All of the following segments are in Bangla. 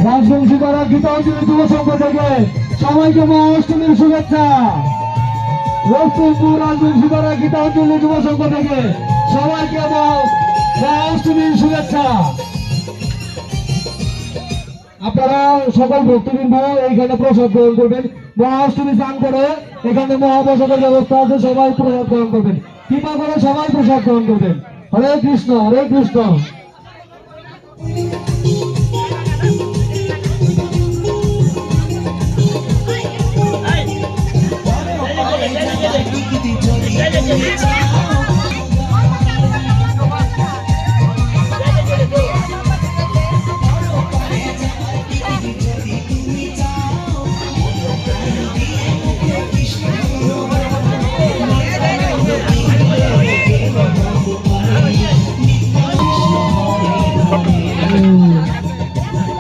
রাজবংশী পাড়া গীতাঞ্জলি যুব সংঘ থেকে সবাইকে মহাষ্টমীর শুভেচ্ছা। রস্তমপুর রাজবংশী পাড়া গীতাঞ্জলি যুব সংঘ থেকে সবাইকে মহাষ্টমীর শুভেচ্ছা। আপনারা সকল ভক্তবৃন্দ এইখানে প্রসাদ গ্রহণ করবেন। মহাষ্টমী স্নান করে এখানে মহাপ্রসাদের ব্যবস্থা আছে, সবাই প্রসাদ গ্রহণ করবেন। কৃপা করে সবাই প্রসাদ গ্রহণ করবেন। হরে কৃষ্ণ, হরে কৃষ্ণ।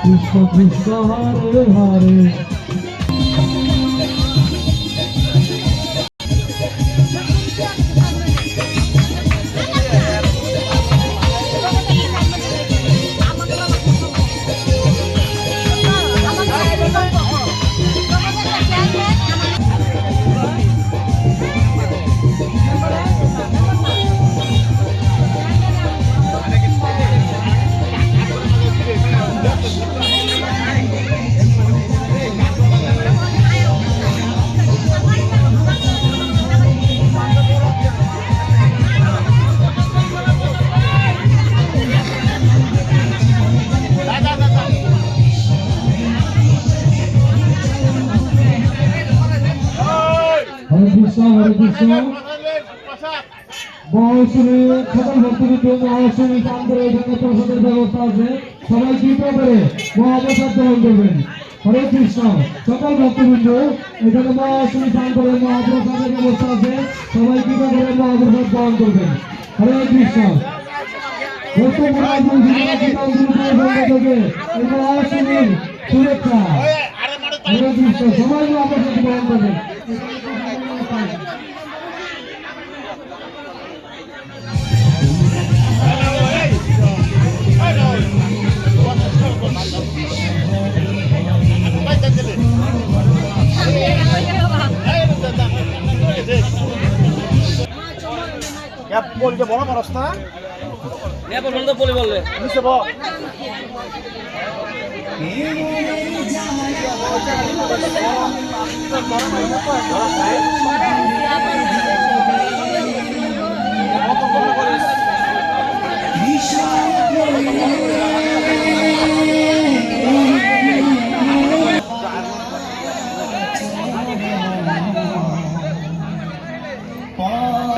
কৃষ্ণ কৃষ্ণ হরে হরে। মহাষ্টমী সকল ভক্তবৃন্দ মহাষ্টমী স্নান করে এখানে প্রসাদের ব্যবস্থা আছে, সবাই কৃপা করে মহাপ্রসাদ গ্রহণ করবেন। হরে কৃষ্ণ। সকল ভক্তবৃন্দ এখানে মহাষ্টমী স্নান করে মহাপ্রসাদের ব্যবস্থা আছে, সবাই কৃপা করে মহাপ্রসাদ গ্রহণ করবেন। হরে কৃষ্ণ। মহাষ্টমীর শুভেচ্ছা। হরে কৃষ্ণ। সবাই মহাপ্রসাদ গ্রহণ করবেন। বড় মানুষ না বলে বললে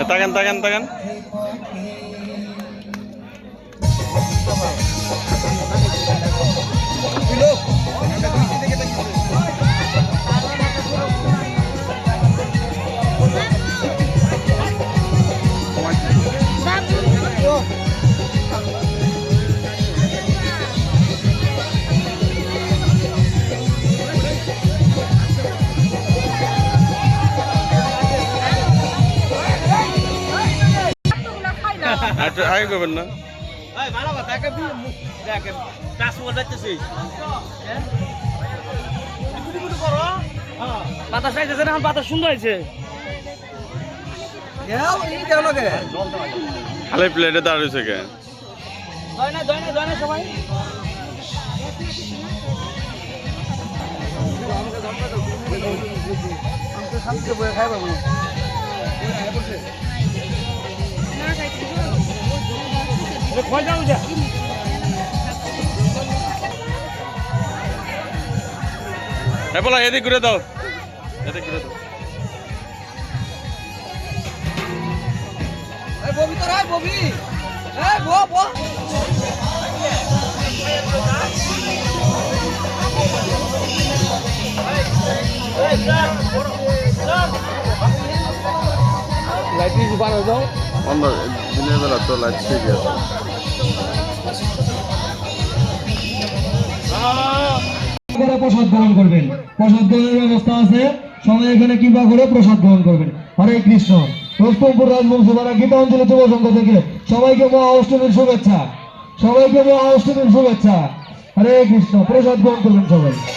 tagan tagan tagan আগে করবেন না ভালো কথা বাতাস আইতেছে না, বাতাস সুন্দর হয়েছে। খালি প্লেটে দাঁড়িয়েছে কে সবাই খাই পাবো বলা এদিক ঘুরে দাও, এদিক ঘুরে দাও। ববি তো রাই ববি লাইট বানাও দাও। দিনের বেলা তো লাইট ঠিক আছে। প্রসাদ গ্রহণ করবেন। প্রসাদ গ্রহণের ব্যবস্থা আছে, সবাই এখানে কৃপা করে প্রসাদ গ্রহণ করবেন। হরে কৃষ্ণ। রস্তমপুর রাজবংশী পাড়া গীতাঞ্জলি যুব সংঘ থেকে সবাইকে মহাষ্টমীর শুভেচ্ছা। সবাইকে মহা অষ্টমীর শুভেচ্ছা। হরে কৃষ্ণ, প্রসাদ গ্রহণ করবেন সবাই।